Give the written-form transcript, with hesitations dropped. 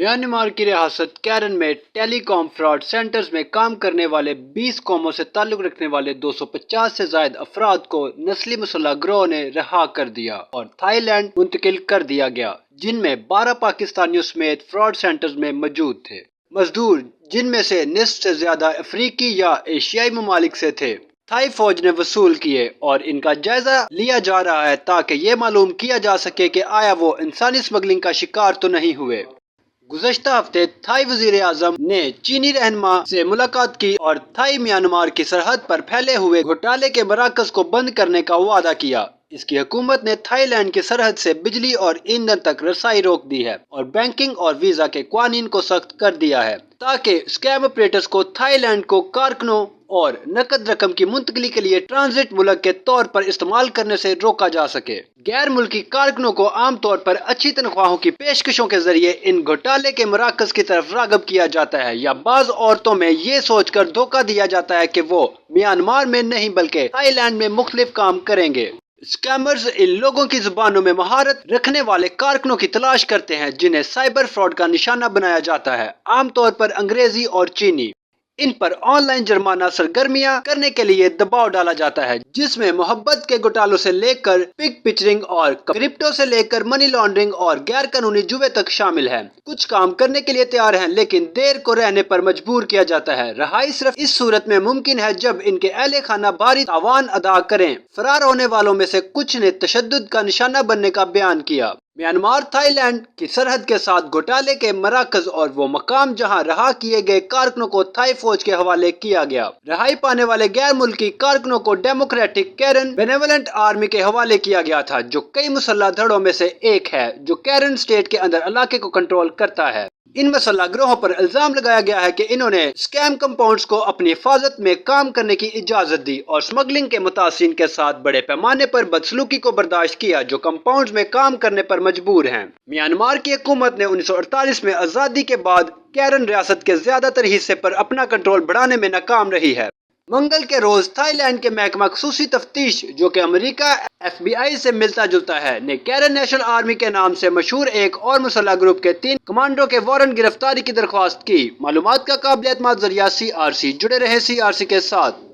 Myanmar की रियासत Karen में टेलीकॉम फ्रॉड सेंटर्स में काम करने वाले 20 कौमों से ताल्लुक रखने वाले 250 से जायद अफराद को नस्ली मुसल्लह गिरोह ने रहा कर दिया और थाईलैंड मुंतकिल कर दिया गया, जिनमें 12 पाकिस्तानियों समेत फ्रॉड सेंटर्स में मौजूद थे। मजदूर, जिनमें से निस्फ से ज्यादा अफ्रीकी या एशियाई ममालिक से थे, थाई फौज ने वसूल किए और इनका जायजा लिया जा रहा है ताकि ये मालूम किया जा सके कि आया वो इंसानी स्मगलिंग का शिकार तो नहीं हुए। गुज़श्ता हफ्ते थाई वज़ीर आज़म ने चीनी रहनुमा से मुलाकात की और थाई म्यांमार की सरहद पर फैले हुए घोटाले के मराकज़ को बंद करने का वादा किया। इसकी हुकूमत ने थाईलैंड की सरहद से बिजली और ईंधन तक रसाई रोक दी है और बैंकिंग और वीजा के कानून को सख्त कर दिया है ताकि स्कैम ऑपरेटर्स को थाईलैंड को कारकुनों और नकद रकम की मुंतकली के लिए ट्रांजिट मुल्क के तौर पर इस्तेमाल करने से रोका जा सके। गैर मुल्की कारकुनों को आमतौर पर अच्छी तनख्वाहों की पेशकशों के जरिए इन घोटाले के मराकज की तरफ रागब किया जाता है या बाज औरतों में ये सोचकर धोखा दिया जाता है कि वो म्यांमार में नहीं बल्कि थाईलैंड में मुख्तलिफ काम करेंगे। स्कैमर्स इन लोगों की जुबानों में महारत रखने वाले कारकुनों की तलाश करते हैं जिन्हें साइबर फ्रॉड का निशाना बनाया जाता है, आमतौर पर अंग्रेजी और चीनी। इन पर ऑनलाइन जुर्माना सरगर्मियां करने के लिए दबाव डाला जाता है, जिसमें मोहब्बत के घोटालों से लेकर पिग पिक्चरिंग और क्रिप्टो से लेकर मनी लॉन्ड्रिंग और गैर कानूनी जुए तक शामिल है। कुछ काम करने के लिए तैयार हैं लेकिन देर को रहने पर मजबूर किया जाता है। रहाई सिर्फ इस सूरत में मुमकिन है जब इनके अहले खाना भारी तावान अदा करें। फरार होने वालों में से कुछ ने तशद्दुद का निशाना बनने का बयान किया। म्यांमार थाईलैंड की सरहद के साथ घोटाले के मराकज और वो मकाम जहां रहा किए गए कारकुनों को थाई फौज के हवाले किया गया। रहाई पाने वाले गैर मुल्की कारकुनों को डेमोक्रेटिक कैरन बेनेवलेंट आर्मी के हवाले किया गया था, जो कई मुसल्लह धड़ों में से एक है जो कैरन स्टेट के अंदर इलाके को कंट्रोल करता है। इन मुसल्लह गिरोहों पर इल्जाम लगाया गया है कि इन्होंने स्कैम कंपाउंड्स को अपनी हिफाजत में काम करने की इजाजत दी और स्मगलिंग के मुतासिन के साथ बड़े पैमाने पर बदसलूकी को बर्दाश्त किया जो कंपाउंड्स में काम करने पर मजबूर हैं। म्यांमार की हुकूमत ने 1948 में आज़ादी के बाद कैरन रियासत के ज्यादातर हिस्से पर अपना कंट्रोल बढ़ाने में नाकाम रही है। मंगल के रोज थाईलैंड के महकमा खसूसी तफ्तीश, जो कि अमेरिका FBI से मिलता जुलता है, ने कैरन नेशनल आर्मी के नाम से मशहूर एक और मुसल्लह ग्रुप के 3 कमांडो के वारंट गिरफ्तारी की दरख्वास्त की। मालूमात का काबिल एतमाद जरिया CRC। जुड़े रहे CRC के साथ।